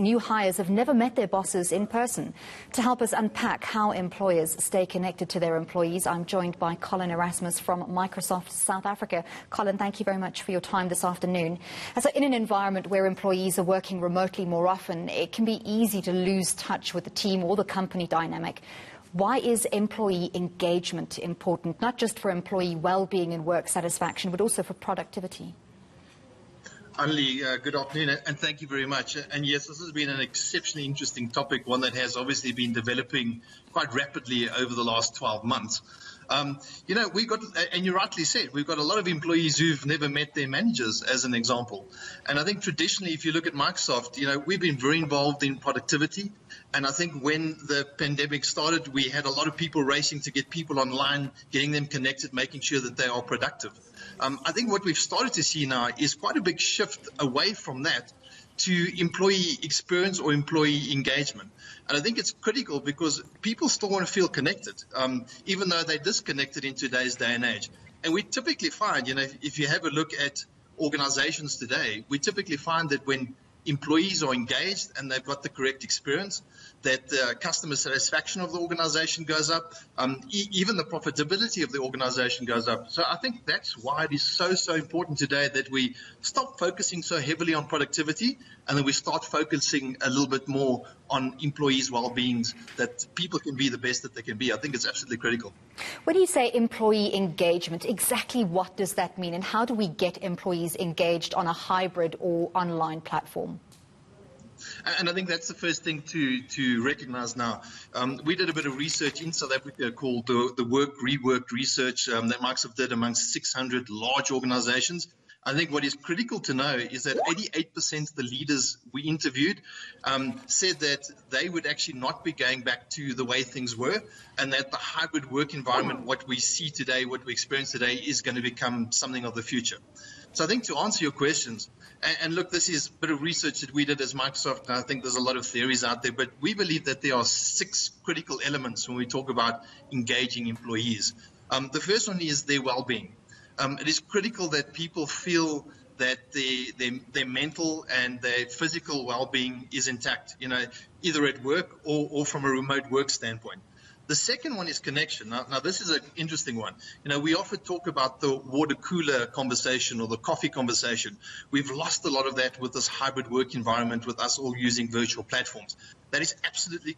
new hires have never met their bosses in person. To help us unpack how employers stay connected to their employees, I'm joined by Colin Erasmus from Microsoft South Africa. Colin, thank you very much for your time this afternoon. So in an environment where employees are working remotely more often, it can be easy to lose touch with the team or the company dynamic. Why is employee engagement important, not just for employee well-being and work satisfaction, but also for productivity? Annelie, good afternoon, and thank you very much. And yes, this has been an exceptionally interesting topic, one that has obviously been developing quite rapidly over the last 12 months. We've got, and you rightly said, we've got a lot of employees who've never met their managers, as an example. And I think traditionally, if you look at Microsoft, we've been very involved in productivity. And I think when the pandemic started, we had a lot of people racing to get people online, getting them connected, making sure that they are productive. I think what we've started to see now is quite a big shift away from that to employee experience or employee engagement. And I think it's critical because people still want to feel connected, even though they're disconnected in today's day and age. And we typically find, if you have a look at organizations today, we typically find that when employees are engaged and they've got the correct experience, that customer satisfaction of the organization goes up, even the profitability of the organization goes up. So I think that's why it is so important today that we stop focusing so heavily on productivity and then we start focusing a little bit more on employees' well-being, that people can be the best that they can be. I think it's absolutely critical. When you say employee engagement, exactly what does that mean, and how do we get employees engaged on a hybrid or online platform? And I think that's the first thing to recognize now. We did a bit of research in South Africa called the Work Reworked research that Microsoft did amongst 600 large organizations. I think what is critical to know is that 88% of the leaders we interviewed said that they would actually not be going back to the way things were, and that the hybrid work environment, what we see today, what we experience today, is going to become something of the future. So I think to answer your questions, and look, this is a bit of research that we did as Microsoft, and I think there's a lot of theories out there, but we believe that there are 6 critical elements when we talk about engaging employees. The first one is their well-being. It is critical that people feel that their mental and their physical well-being is intact, either at work or from a remote work standpoint. The second one is connection. Now this is an interesting one. We often talk about the water cooler conversation or the coffee conversation. We've lost a lot of that with this hybrid work environment, with us all using virtual platforms. That is absolutely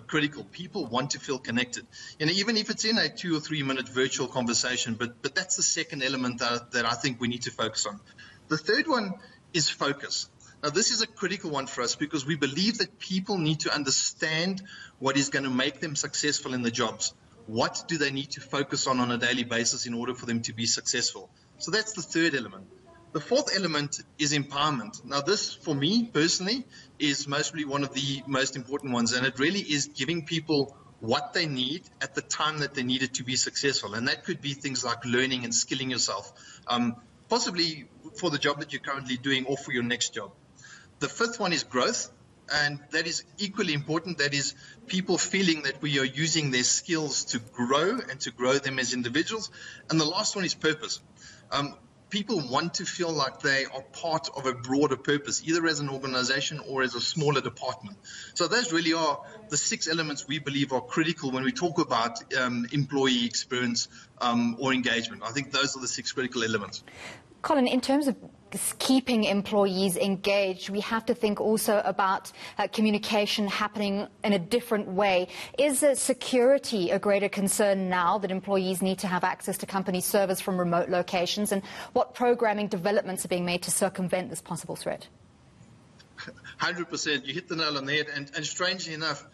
critical. People want to feel connected, even if it's in a 2 or 3 minute virtual conversation. But that's the second element that I think we need to focus on. The third one is focus. Now, this is a critical one for us because we believe that people need to understand what is going to make them successful in the jobs. What do they need to focus on a daily basis in order for them to be successful? So that's the third element. The fourth element is empowerment. Now, this, for me personally, is mostly one of the most important ones, and it really is giving people what they need at the time that they need it to be successful. And that could be things like learning and skilling yourself, possibly for the job that you're currently doing or for your next job. The fifth one is growth, and that is equally important. That is people feeling that we are using their skills to grow and to grow them as individuals. And the last one is purpose. People want to feel like they are part of a broader purpose, either as an organization or as a smaller department. So those really are the 6 elements we believe are critical when we talk about employee experience or engagement. I think those are the 6 critical elements. Colin, in terms of keeping employees engaged, we have to think also about communication happening in a different way. Is security a greater concern now that employees need to have access to company servers from remote locations? And what programming developments are being made to circumvent this possible threat? 100%. You hit the nail on the head. And strangely enough,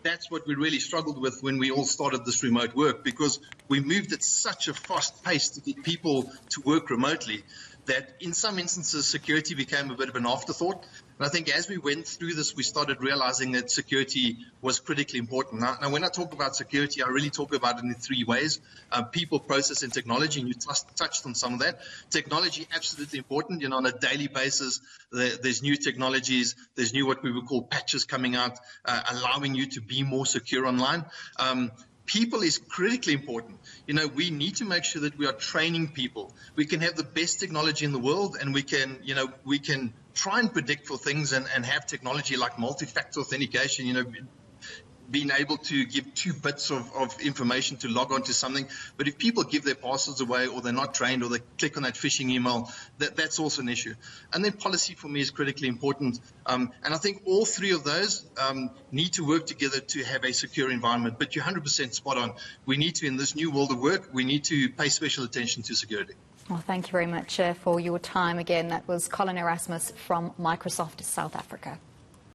that's what we really struggled with when we all started this remote work, because we moved at such a fast pace to get people to work remotely that in some instances security became a bit of an afterthought. And I think as we went through this, we started realizing that security was critically important. Now when I talk about security, I really talk about it in 3 ways. People, process, and technology, and you touched on some of that. Technology, absolutely important. On a daily basis, there's new technologies, there's new what we would call patches coming out, allowing you to be more secure online. People is critically important. We need to make sure that we are training people. We can have the best technology in the world, and we can try and predict for things and have technology like multi-factor authentication, being able to give 2 bits of information to log on to something. But if people give their passwords away, or they're not trained, or they click on that phishing email, that's also an issue. And then policy for me is critically important. And I think all 3 of those need to work together to have a secure environment. But you're 100% spot on. We need to, in this new world of work, we need to pay special attention to security. Well, thank you very much for your time again. That was Colin Erasmus from Microsoft South Africa.